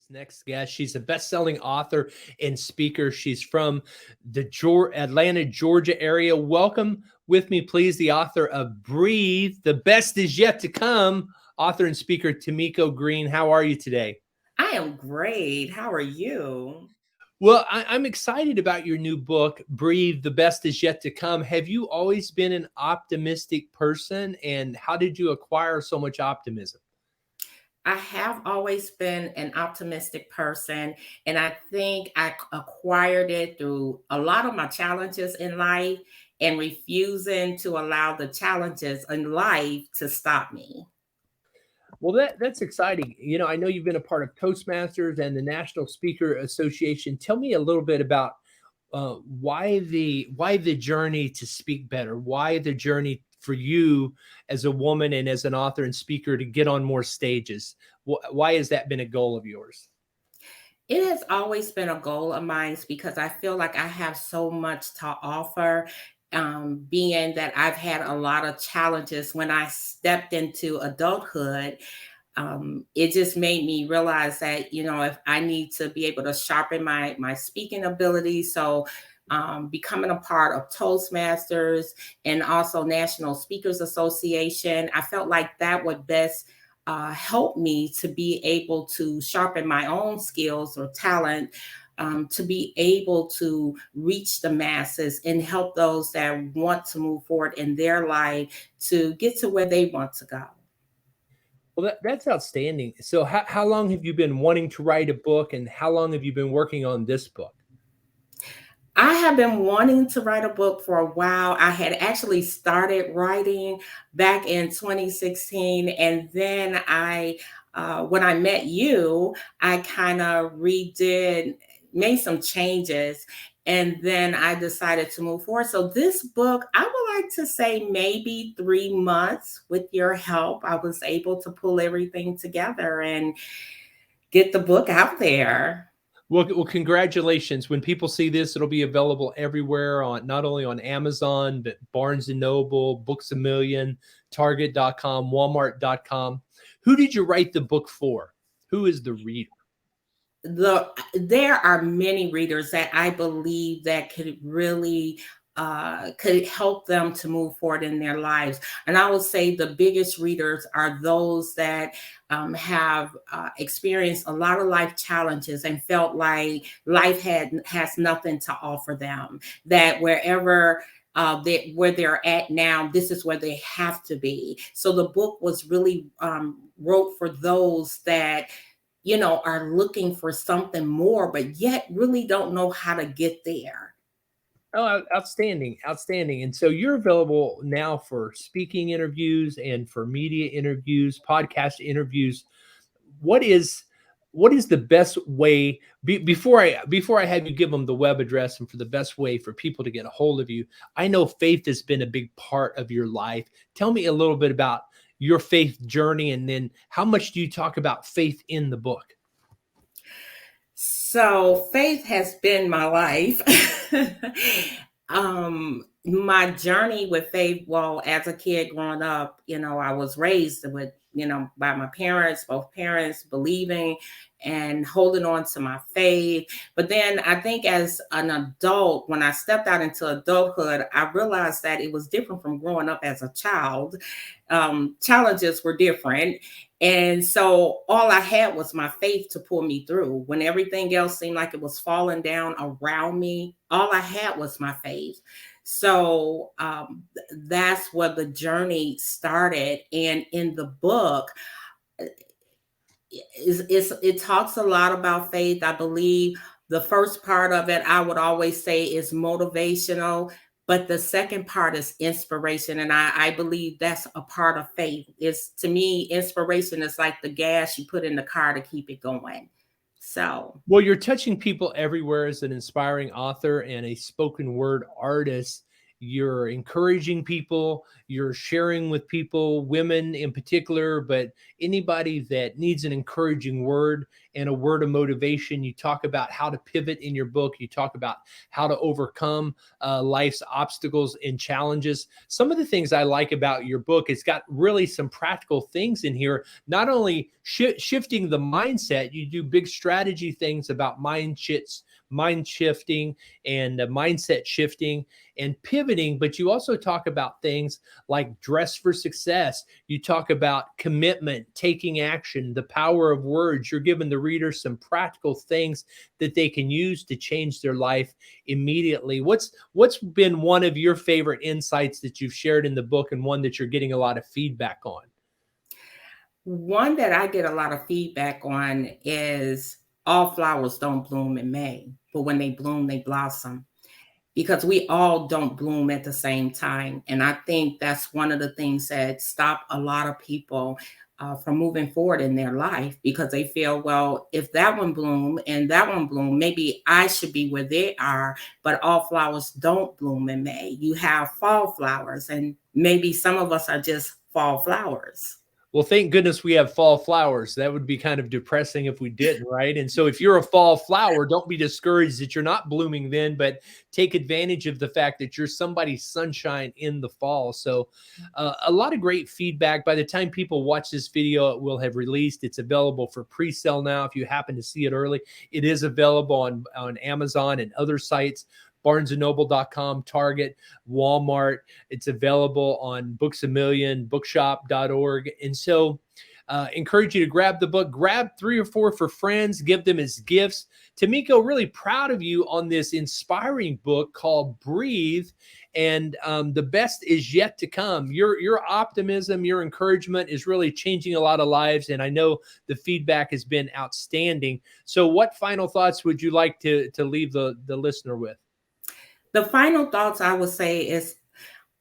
Next guest. She's a best-selling author and speaker. She's from the Atlanta, Georgia area. Welcome with me, please, the author of Breathe, The Best Is Yet to Come, author and speaker Tamyko Green. How are you today? I am great. How are you? Well, I'm excited about your new book, Breathe, The Best Is Yet to Come. Have you always been an optimistic person, and how did you acquire so much optimism? I have always been an optimistic person, and I think acquired it through a lot of my challenges in life and refusing to allow the challenges in life to stop me. Well, that's exciting. I know you've been a part of Toastmasters and the National Speaker Association. Tell me a little bit about why the journey to speak better. Why the journey for you as a woman and as an author and speaker to get on more stages. Why has that been a goal of yours? It has always been a goal of mine because I feel like I have so much to offer. Being that I've had a lot of challenges when I stepped into adulthood, it just made me realize that if I need to be able to sharpen my speaking ability, so becoming a part of Toastmasters and also National Speakers Association, I felt like that would best help me to be able to sharpen my own skills or talent. To be able to reach the masses and help those that want to move forward in their life to get to where they want to go. Well, that's outstanding. So, how long have you been wanting to write a book, and how long have you been working on this book? I have been wanting to write a book for a while. I had actually started writing back in 2016, and then when I met you, I kind of made some changes, and then I decided to move forward. So this book, I would like to say maybe 3 months with your help, I was able to pull everything together and get the book out there. Well, congratulations. When people see this, it'll be available everywhere, on not only on Amazon, but Barnes and Noble, Books a Million, Target.com, Walmart.com. Who did you write the book for? Who is the reader? There are many readers that I believe that could really could help them to move forward in their lives. And I would say the biggest readers are those that have experienced a lot of life challenges and felt like life has nothing to offer them. That where they're at now, this is where they have to be. So the book was really wrote for those that are looking for something more, but yet really don't know how to get there. Oh, outstanding, outstanding. And so you're available now for speaking interviews and for media interviews, podcast interviews. What is what is the best way before I have you give them the web address and for the best way for people to get a hold of you? I know faith has been a big part of your life. Tell me a little bit about your faith journey, and then how much do you talk about faith in the book? So faith has been my life. My journey with faith, well, as a kid growing up, I was raised with, by my parents, both parents believing and holding on to my faith. But then I think as an adult, when I stepped out into adulthood, I realized that it was different from growing up as a child. Challenges were different. And so all I had was my faith to pull me through. When everything else seemed like it was falling down around me, all I had was my faith. So that's where the journey started. And in the book, it talks a lot about faith. I believe the first part of it, I would always say, is motivational, but the second part is inspiration. And I believe that's a part of faith. Is to me, inspiration is like the gas you put in the car to keep it going. So Well, you're touching people everywhere as an inspiring author and a spoken word artist. you're encouraging people, you're sharing with people, women in particular, but anybody that needs an encouraging word and a word of motivation. You talk about how to pivot in your book. You talk about how to overcome life's obstacles and challenges. Some of the things I like about your book, it's got really some practical things in here. Not only shifting the mindset, you do big strategy things about mind shifting and mindset shifting and pivoting, but you also talk about things like dress for success. You talk about commitment, taking action, the power of words. You're giving the reader some practical things that they can use to change their life immediately. What's been one of your favorite insights that you've shared in the book, and one that you're getting a lot of feedback on? One that I get a lot of feedback on is all flowers don't bloom in May, but when they bloom, they blossom, because we all don't bloom at the same time. And I think that's one of the things that stop a lot of people from moving forward in their life, because they feel, well, if that one bloom and that one bloom, maybe I should be where they are. But all flowers don't bloom in May. You have fall flowers, and maybe some of us are just fall flowers. Well, thank goodness we have fall flowers. That would be kind of depressing if we didn't, right? And so if you're a fall flower, don't be discouraged that you're not blooming then, but take advantage of the fact that you're somebody's sunshine in the fall. So a lot of great feedback. By the time people watch this video, it will have released. It's available for pre-sale now. If you happen to see it early, it is available on Amazon and other sites. BarnesandNoble.com, Target, Walmart. It's available on Books A Million, bookshop.org. And so encourage you to grab the book, grab 3 or 4 for friends, give them as gifts. Tamyko, really proud of you on this inspiring book called Breathe. And the best is yet to come. Your optimism, your encouragement is really changing a lot of lives. And I know the feedback has been outstanding. So what final thoughts would you like to leave the listener with? The final thoughts I would say is,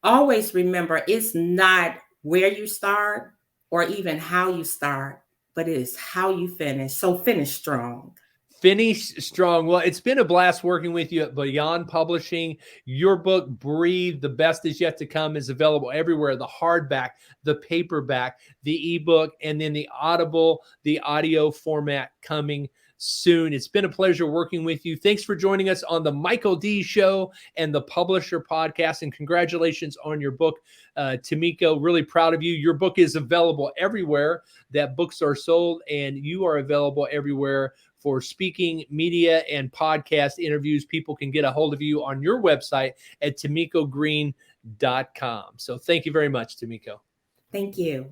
always remember, it's not where you start or even how you start, but it is how you finish. So finish strong. Finish strong. Well, it's been a blast working with you at Beyond Publishing. Your book, Breathe, The Best Is Yet to Come, is available everywhere. The hardback, the paperback, the ebook, and then the Audible, the audio format coming soon. It's been a pleasure working with you. Thanks for joining us on the Michael D Show and the Publisher Podcast, and congratulations on your book, Tamyko. Really proud of you. Your book is available everywhere that books are sold, and you are available everywhere for speaking, media, and podcast interviews. People can get a hold of you on your website at TamykoGreen.com. So thank you very much, Tamyko. Thank you.